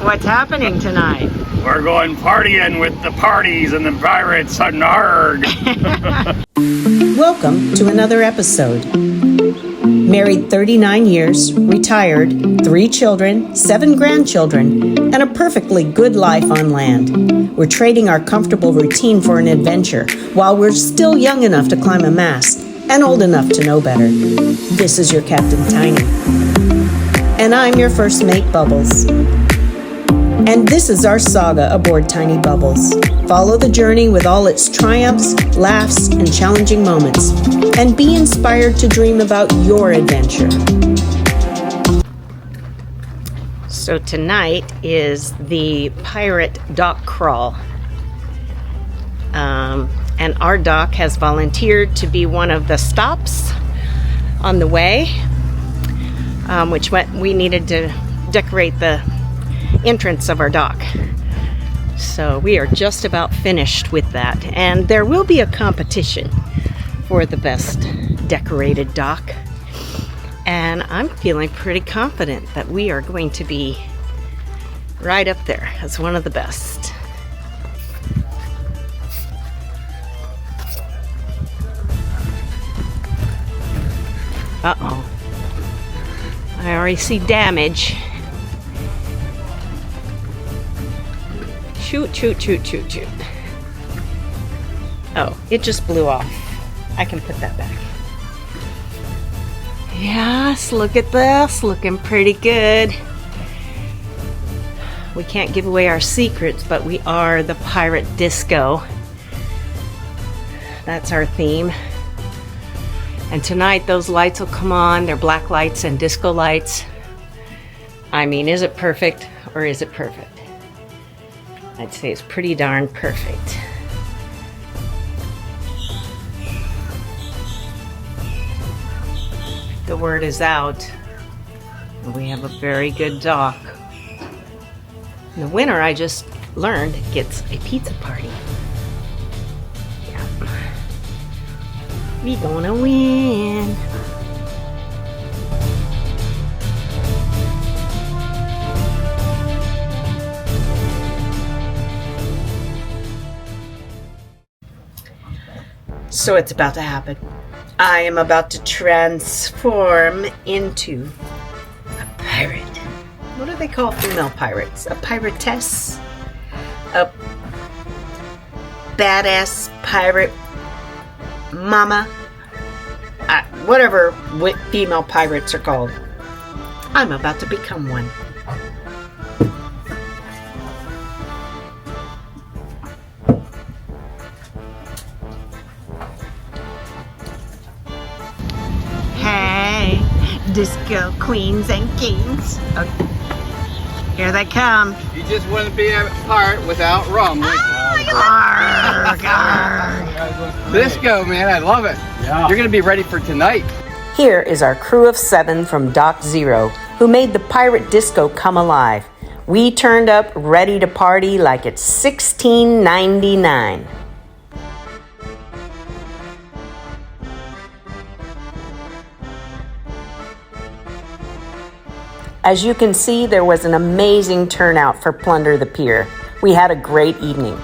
What's happening tonight? We're going partying with the parties and the pirates on Narg. Welcome to another episode. Married 39 years, retired, 3 children, 7 grandchildren, and a perfectly good life on land. We're trading our comfortable routine for an adventure while we're still young enough to climb a mast and old enough to know better. This is your Captain Tiny. And I'm your first mate, Bubbles. And this is our saga aboard Tiny Bubbles. Follow the journey with all its triumphs, laughs, and challenging moments. And be inspired to dream about your adventure. So tonight is the pirate dock crawl. And our dock has volunteered to be one of the stops on the way, which meant we needed to decorate the entrance of our dock. So we are just about finished with that, and there will be a competition for the best decorated dock, and I'm feeling pretty confident that we are going to be right up there as one of the best. Uh-oh, I already see damage. Shoot, shoot, shoot, shoot, shoot. Oh, it just blew off. I can put that back. Yes, look at this. Looking pretty good. We can't give away our secrets, but we are the pirate disco. That's our theme. And tonight those lights will come on. They're black lights and disco lights. I mean, is it perfect or is it perfect? I'd say it's pretty darn perfect. The word is out. We have a very good dock. The winner, I just learned, gets a pizza party. Yeah. We gonna win. So it's about to happen. I am about to transform into a pirate. What do they call female pirates? A piratess? A badass pirate mama? Whatever female pirates are called. I'm about to become one. Disco queens and kings. Okay. Here they come. You just wouldn't be a pirate without rum. Arrgh, arrgh. Disco, man, I love it. Yeah. You're gonna be ready for tonight. Here is our crew of 7 from Dock Zero, who made the pirate disco come alive. We turned up ready to party like it's 1699. As you can see, there was an amazing turnout for Plunder the Pier. We had a great evening.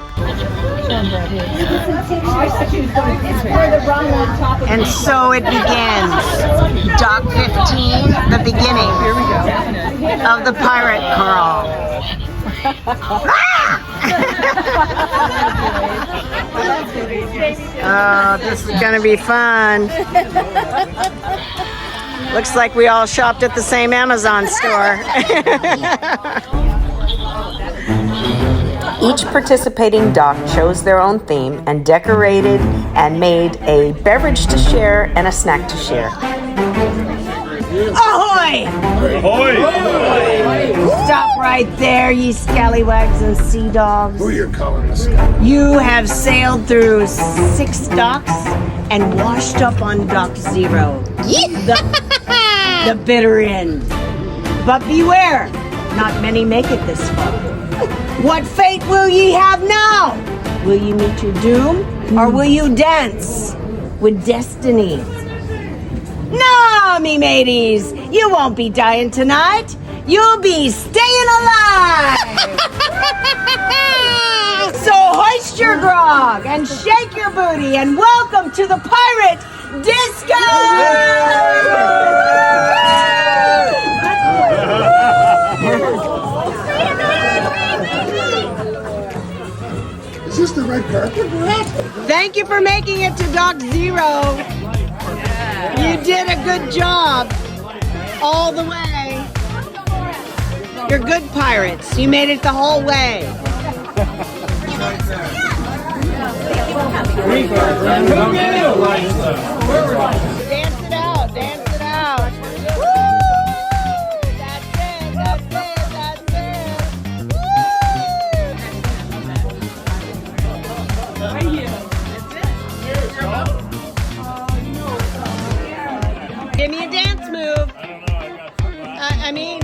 And so it begins. Dock 15, the beginning of the pirate crawl. Oh, this is gonna be fun. Looks like we all shopped at the same Amazon store. Each participating dock chose their own theme and decorated and made a beverage to share and a snack to share. Ahoy! Ahoy! Stop right there, ye scallywags and sea dogs. Who you're calling this? You have sailed through 6 docks and washed up on Dock Zero. The bitter end. But beware, not many make it this far. What fate will ye have now? Will ye meet your doom, or will you dance with destiny? No, me mateys, you won't be dying tonight. You'll be staying alive. dog and shake your booty and welcome to the Pirate Disco! Is this the red carpet, Brett? Thank you for making it to Dock Zero. You did a good job all the way. You're good pirates. You made it the whole way. Dance it out, dance it out. Woo! That's it, that's it, that's it. Woo! Give me a dance move. I mean,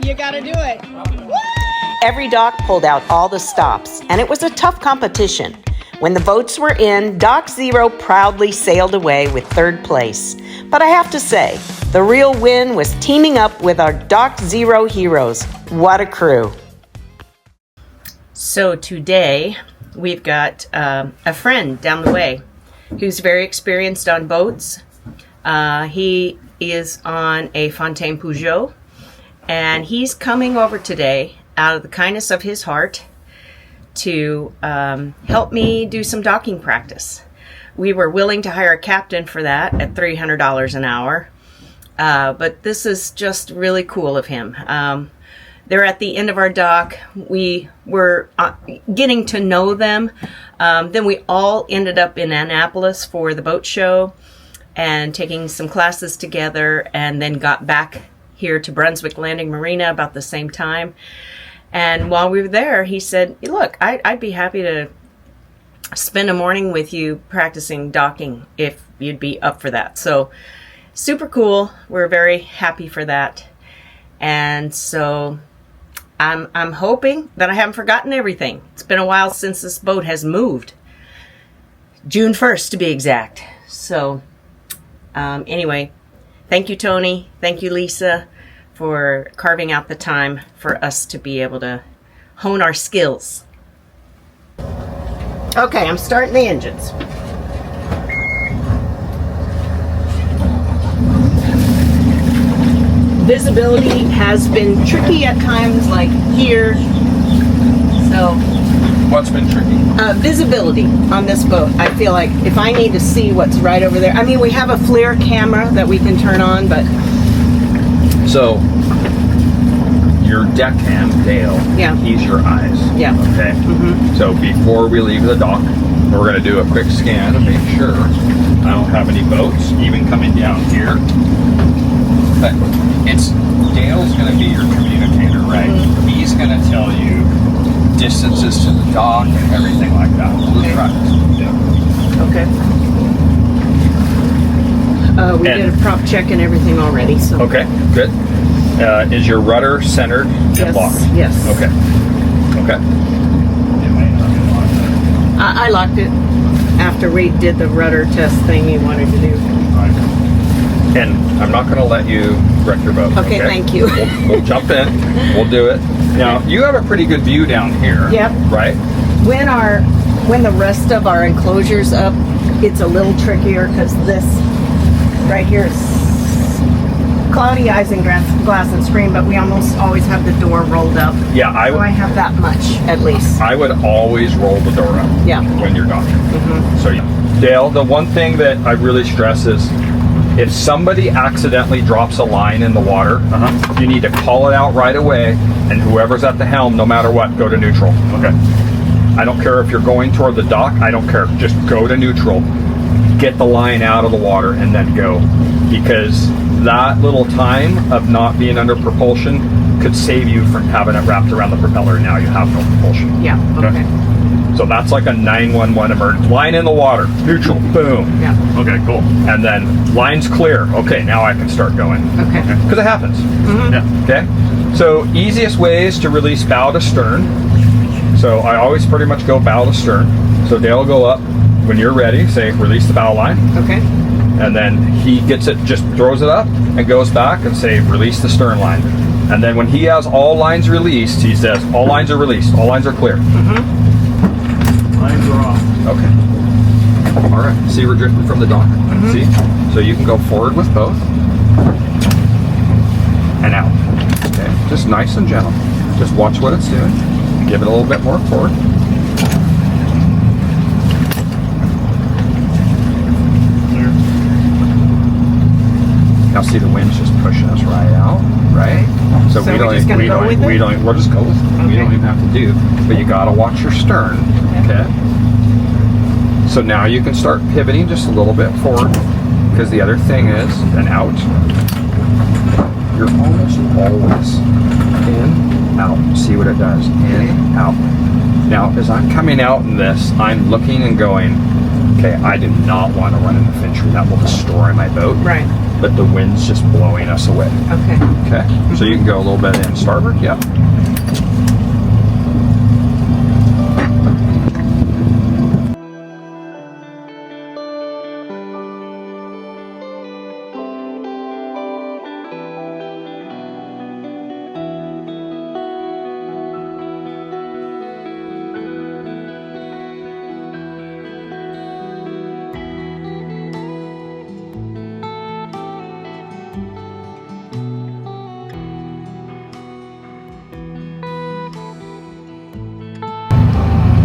you gotta do it. Woo! Every dock pulled out all the stops, and it was a tough competition. When the boats were in, Dock Zero proudly sailed away with third place. But I have to say, the real win was teaming up with our Dock Zero heroes. What a crew. So today, we've got a friend down the way who's very experienced on boats. He is on a Fontaine Peugeot, and he's coming over today out of the kindness of his heart to help me do some docking practice. We were willing to hire a captain for that at $300 an hour, but this is just really cool of him. They're at the end of our dock. We were getting to know them. Then we all ended up in Annapolis for the boat show and taking some classes together, and then got back here to Brunswick Landing Marina about the same time. And while we were there, he said, look, I'd be happy to spend a morning with you practicing docking if you'd be up for that. So super cool. We're very happy for that. And so I'm hoping that I haven't forgotten everything. It's been a while since this boat has moved. June 1st to be exact. So anyway, thank you, Tony. Thank you, Lisa, for carving out the time for us to be able to hone our skills. Okay, I'm starting the engines. Visibility has been tricky at times, like here. So, what's been tricky? Visibility on this boat. I feel like if I need to see what's right over there. I mean, we have a FLIR camera that we can turn on, but so your deckhand, Dale, yeah, he's your eyes. Yeah. Okay. Mm-hmm. So before we leave the dock, we're going to do a quick scan and make sure I don't have any boats even coming down here. But Dale's going to be your communicator, right? Mm-hmm. He's going to tell you distances to the dock and everything like that. We'll try it. Yeah. Okay. We did a prop check and everything already. So. Okay, good. Is your rudder centered and locked? Yes. Okay. Okay. I locked it after we did the rudder test thing you wanted to do. And I'm not going to let you wreck your boat. Okay, thank you. We'll jump in. We'll do it. Now, you have a pretty good view down here. Yep. Right? When the rest of our enclosure's up, it's a little trickier because this right here is cloudy eyes and glass and screen, but we almost always have the door rolled up. Yeah, so I have that much at least. I would always roll the door up. Yeah. When you're docking. Mm-hmm. So, Dale, the one thing that I really stress is if somebody accidentally drops a line in the water, you need to call it out right away, and whoever's at the helm, no matter what, go to neutral. Okay. I don't care if you're going toward the dock. I don't care. Just go to neutral. Get the line out of the water and then go, because that little time of not being under propulsion could save you from having it wrapped around the propeller and now you have no propulsion. Yeah, okay. So that's like a 911 emergency. Line in the water, neutral, boom. Yeah. Okay, cool. And then line's clear. Okay, now I can start going. Okay. Because it happens. Mm-hmm. Yeah. Okay. So easiest ways to release bow to stern. So I always pretty much go bow to stern. So Dale will go up. When you're ready, say release the bow line. Okay. And then he gets it, just throws it up and goes back and say release the stern line. And then when he has all lines released, he says all lines are released, all lines are clear. Mm-hmm. Lines are off. Okay. All right. See, we're drifting from the dock. See? So you can go forward with both and out. Okay. Just nice and gentle. Just watch what it's doing. Give it a little bit more forward. Now see, the wind's just pushing us right out, right? So we don't just go with it? We'll just go with it. Okay. We don't even have to do, but you gotta watch your stern, okay? So now you can start pivoting just a little bit forward, because the other thing is, and out. You're almost always in, out. See what it does, in, out. Now, as I'm coming out in this, I'm looking and going, okay, I do not want to run in the Fincher. That will destroy my boat. Right. But the wind's just blowing us away. Okay. Okay. So you can go a little bit in starboard. Yep.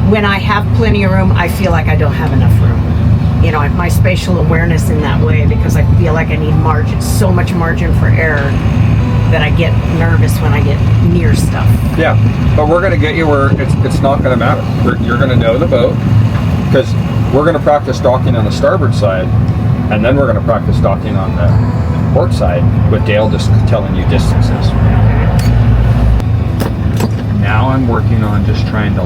When I have plenty of room, I feel like I don't have enough room. You know, my spatial awareness in that way, because I feel like I need margin, so much margin for error that I get nervous when I get near stuff. Yeah, but we're going to get you where it's not going to matter. You're going to know the boat, because we're going to practice docking on the starboard side, and then we're going to practice docking on the port side with Dale just telling you distances. Now I'm working on just trying to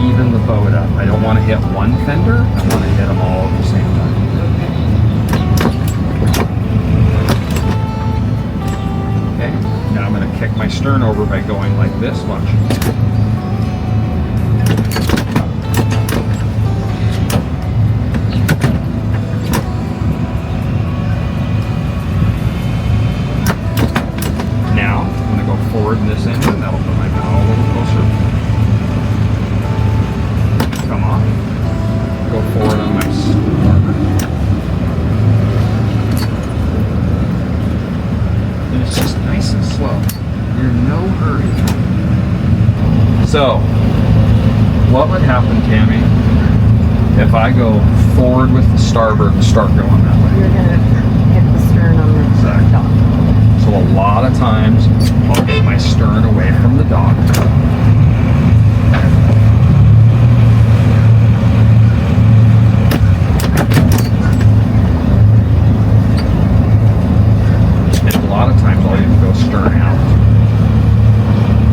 even the boat up. I don't want to hit one fender. I want to hit them all at the same time. Okay. Now I'm going to kick my stern over by going like this much. Now I'm going to go forward in this engine. That'll put my bow a little closer. Come on. Go forward on my starboard. And it's just nice and slow. You're in no hurry. So, what would happen, Tammy, if I go forward with the starboard and start going that way? You're going to hit the stern on the dock. So a lot of times, I'll get my stern away from the dock. Stern out,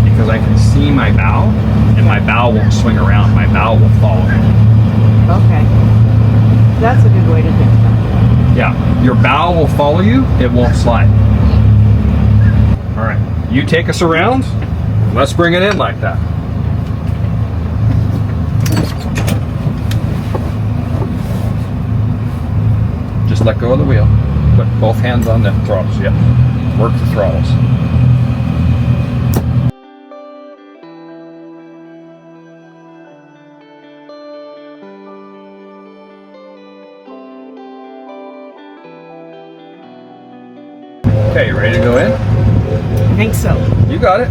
because I can see my bow, and my bow won't swing around. My bow will follow me. Okay, that's a good way to think about it. Yeah, your bow will follow you. It won't slide. All right, you take us around. Let's bring it in like that. Just let go of the wheel. Put both hands on the throttles. Yep. Work the throttles. Okay, you ready to go in? I think so. You got it.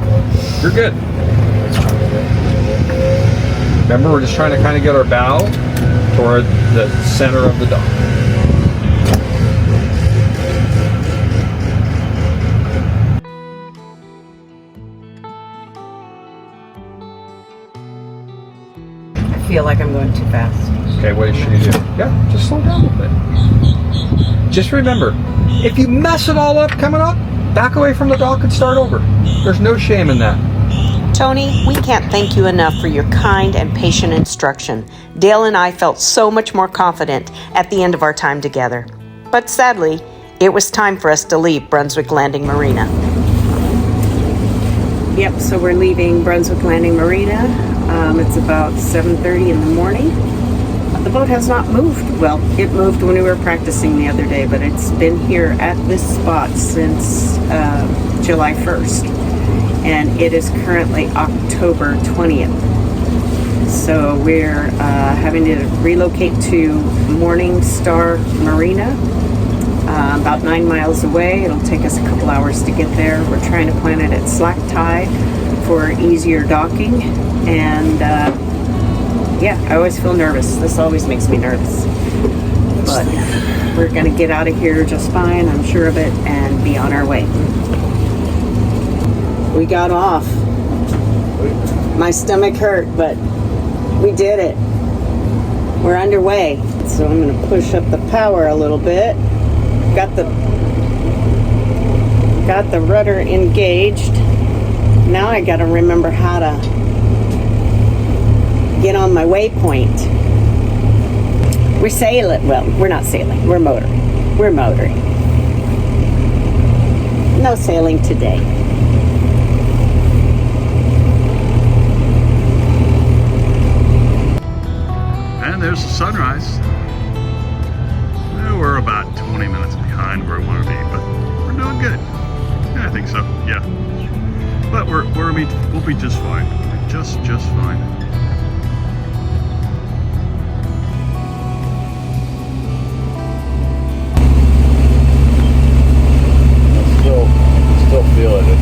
You're good. Remember, we're just trying to kind of get our bow toward the center of the dock. I feel like I'm going too fast. Okay, what should you do? Yeah, just slow down a little bit. Just remember, if you mess it all up coming up, back away from the dock and start over. There's no shame in that. Tony, we can't thank you enough for your kind and patient instruction. Dale and I felt so much more confident at the end of our time together. But sadly, it was time for us to leave Brunswick Landing Marina. Yep, so we're leaving Brunswick Landing Marina. It's about 7:30 in the morning. The boat has not moved. Well, it moved when we were practicing the other day, but it's been here at this spot since July 1st. And it is currently October 20th. So we're having to relocate to Morningstar Marina, about 9 miles away. It'll take us a couple hours to get there. We're trying to plan it at slack tide for easier docking. And yeah, I always feel nervous. This always makes me nervous. But we're gonna get out of here just fine, I'm sure of it, and be on our way. We got off. My stomach hurt, but we did it. We're underway. So I'm gonna push up the power a little bit. Got the rudder engaged. Now I gotta remember how to get on my waypoint. We're sailing. Well, we're not sailing. We're motoring. We're motoring. No sailing today. And there's the sunrise. We're about 20 minutes behind where we want to be, but we're doing good. Yeah, I think so. Yeah. But we'll be just fine. Just fine. Still feeling it.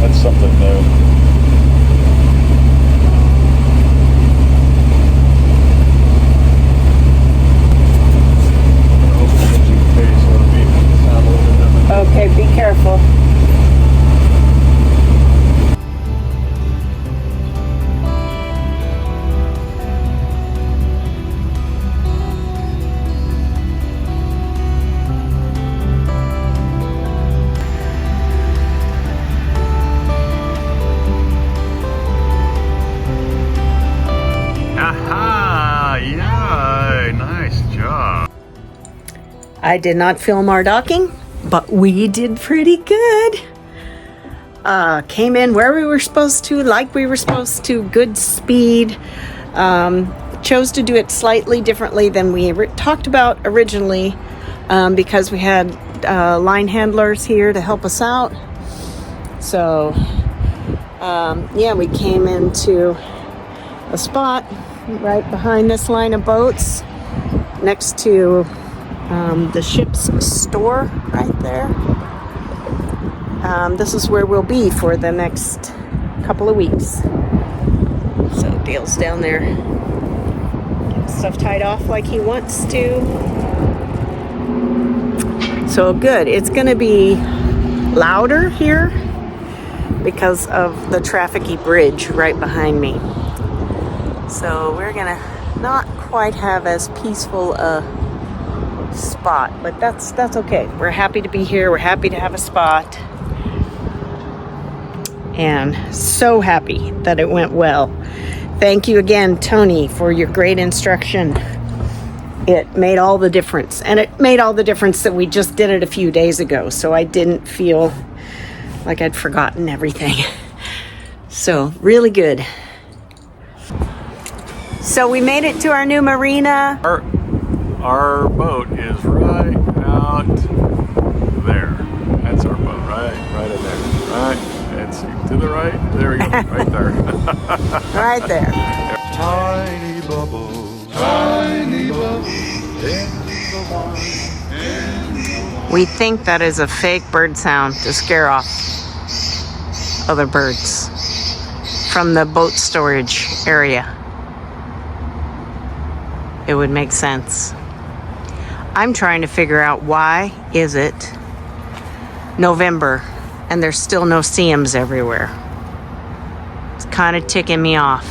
That's something new. Okay, be careful. Aha! Yay! Nice job. I did not film our docking, but we did pretty good. Came in where we were supposed to, like we were supposed to, good speed. Chose to do it slightly differently than we talked about originally, because we had line handlers here to help us out. So yeah, we came into a spot right behind this line of boats next to the ship's store right there. This is where we'll be for the next couple of weeks. So Dale's down there getting stuff tied off like he wants to. So good. It's going to be louder here because of the trafficy bridge right behind me. So we're going to not quite have as peaceful a spot, but that's okay. We're happy to be here. We're happy to have a spot, and so happy that it went well. Thank you again, Tony, for your great instruction. It made all the difference, and it made all the difference that we just did it a few days ago, so I didn't feel like I'd forgotten everything. So really good. So we made it to our new marina. Our boat is right out there. That's our boat, right in there. Right, and see to the right. There we go, right there. Right there. Tiny bubbles, tiny bubbles in the water. We think that is a fake bird sound to scare off other birds from the boat storage area. It would make sense. I'm trying to figure out why is it November and there's still no Siams everywhere. It's kind of ticking me off.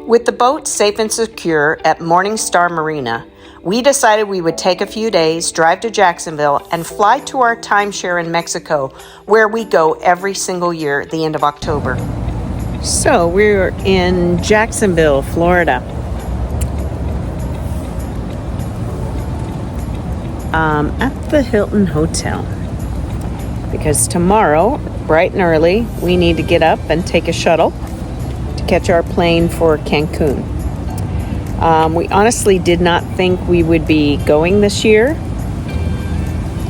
With the boat safe and secure at Morningstar Marina, we decided we would take a few days, drive to Jacksonville, and fly to our timeshare in Mexico, where we go every single year at the end of October. So we're in Jacksonville, Florida. At the Hilton Hotel, because tomorrow, bright and early, we need to get up and take a shuttle to catch our plane for Cancun. We honestly did not think we would be going this year,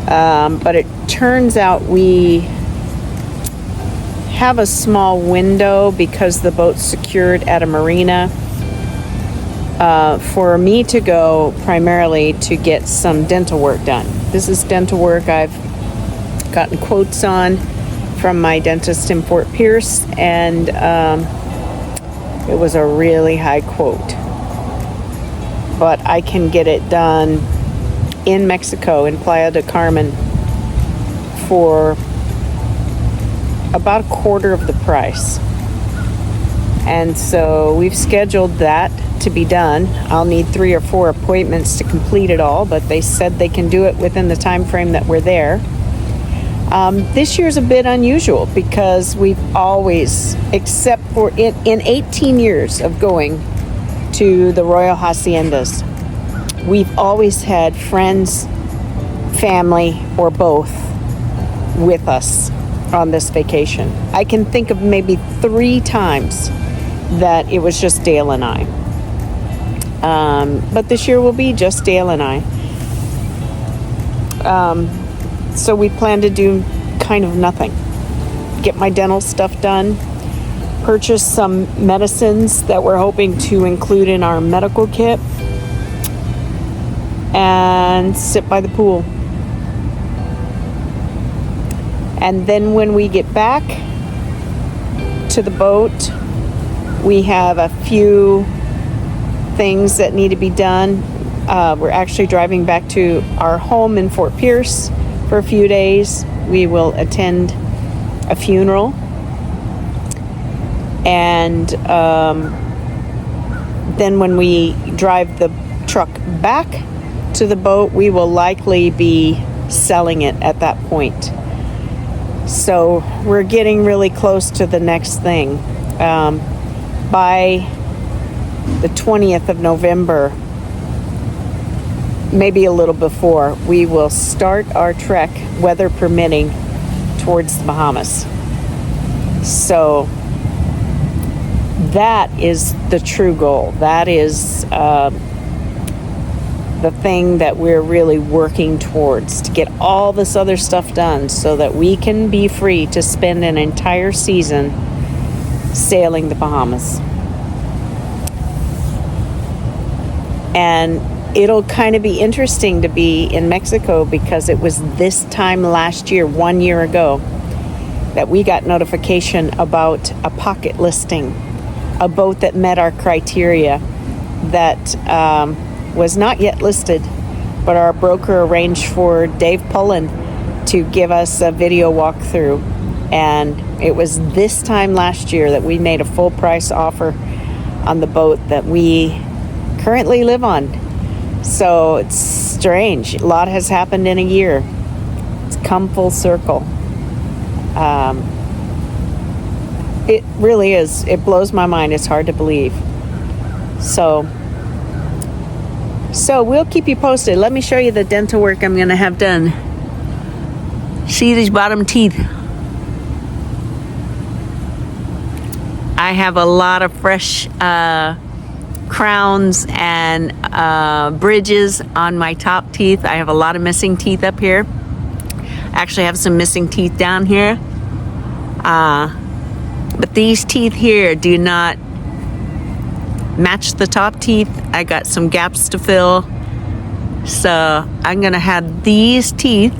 but it turns out we have a small window because the boat's secured at a marina for me to go primarily to get some dental work done. This is dental work I've gotten quotes on from my dentist in Fort Pierce, and it was a really high quote. But I can get it done in Mexico, in Playa del Carmen, for about a quarter of the price. And so we've scheduled that to be done. I'll need 3 or 4 appointments to complete it all, but they said they can do it within the time frame that we're there. This year's a bit unusual because we've always, except for in 18 years of going to the Royal Haciendas, we've always had friends, family, or both with us on this vacation. I can think of maybe 3 times that it was just Dale and I. But this year will be just Dale and I. So we plan to do kind of nothing. Get my dental stuff done, purchase some medicines that we're hoping to include in our medical kit, and sit by the pool. And then when we get back to the boat, we have a few things that need to be done. We're actually driving back to our home in Fort Pierce for a few days. We will attend a funeral. And then when we drive the truck back to the boat, we will likely be selling it at that point. So we're getting really close to the next thing. By the 20th of November, maybe a little before, we will start our trek, weather permitting, towards the Bahamas. So that is the true goal. That is the thing that we're really working towards, to get all this other stuff done so that we can be free to spend an entire season sailing the Bahamas. And it'll kind of be interesting to be in Mexico because it was this time last year, 1 year ago, that we got notification about a pocket listing, a boat that met our criteria, that was not yet listed, but our broker arranged for Dave Pullen to give us a video walkthrough. And it was this time last year that we made a full price offer on the boat that we currently live on. So it's strange. A lot has happened in a year. It's come full circle. It really is. It blows my mind. It's hard to believe. So we'll keep you posted. Let me show you the dental work I'm going to have done. See these bottom teeth? I have a lot of fresh crowns and bridges on my top teeth. I have a lot of missing teeth up here. I actually have some missing teeth down here. But these teeth here do not match the top teeth. I got some gaps to fill. So I'm gonna have these teeth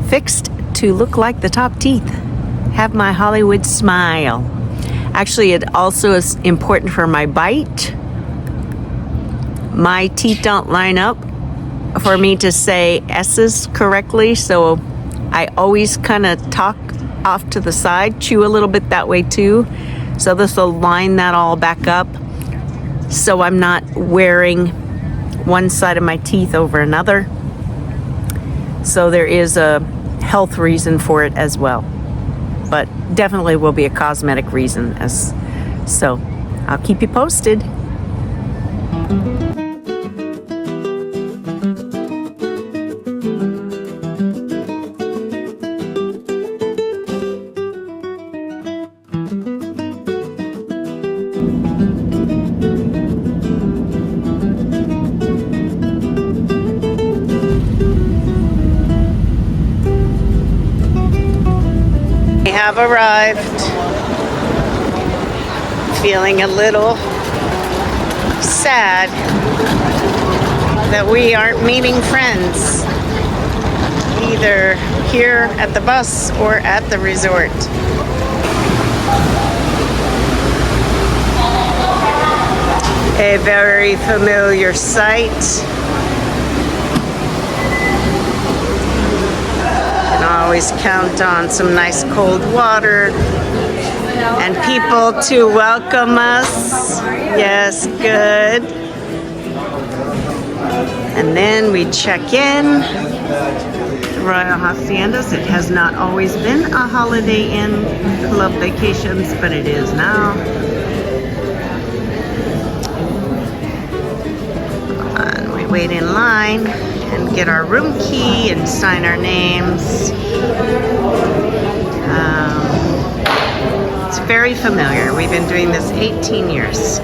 fixed to look like the top teeth. Have my Hollywood smile. Actually, it also is important for my bite. My teeth don't line up for me to say S's correctly, so I always kind of talk off to the side, chew a little bit that way too. So this will line that all back up, so I'm not wearing one side of my teeth over another. So there is a health reason for it as well, but definitely will be a cosmetic reason. So I'll keep you posted. We have arrived. Feeling a little sad that we aren't meeting friends, either here at the bus or at the resort. A very familiar sight. Can always count on some nice cold water and people to welcome us. Yes, good. And then we check in. Royal Haciendas. It has not always been a Holiday Inn Club Vacations, but it is now. And we wait in line and get our room key and sign our names. It's very familiar. We've been doing this 18 years.